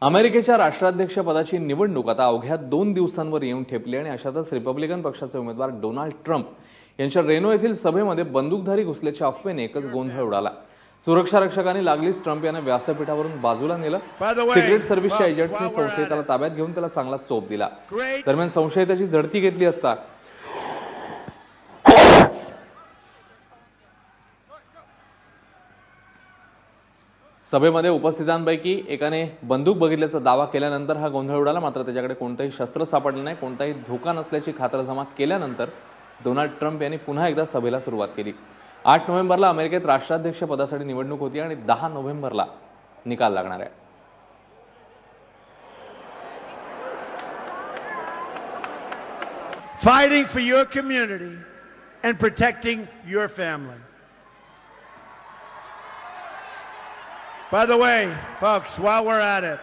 अमेरिकेच्या राष्ट्राध्यक्षपदाची निवडणूक आता अवघ्या 2 दिवसांवर येऊन ठेपली आणि अशातच रिपब्लिकन पक्षाचे उमेदवार डोनाल्ड ट्रम्प यांच्या रेनो येथील सभेमध्ये बंदूकधारी घुसल्याच्या अफवेने एकच गोंधळ उडाला। सुरक्षा रक्षकांनी लागलीच ट्रम्प यांना व्यासपीठावरून बाजूला नेलं। सिक्रेट सर्व्हिसच्या एजंट्सनी संशयिताला ताब्यात घेऊन त्याला चांगला चोप दिला। दरम्यान संशयिताची झडती घेतली असता सभेमध्ये उपस्थितांपैकी एकाने बंदूक बघितल्याचा दावा केल्यानंतर हा गोंधळ उडाला। मात्र त्याच्याकडे कोणतेही शस्त्र सापडले नाही, कोणताही धोका नसल्याची खातरजमा केल्यानंतर डोनाल्ड ट्रम्प यांनी पुन्हा एकदा सभेला सुरुवात केली। 8 नोव्हेंबरला अमेरिकेत राष्ट्राध्यक्ष पदासाठी निवडणूक होती आणि 10 नोव्हेंबरला निकाल लागणार आहे। Fighting for your community and protecting your family. By the way, folks, while we're at it,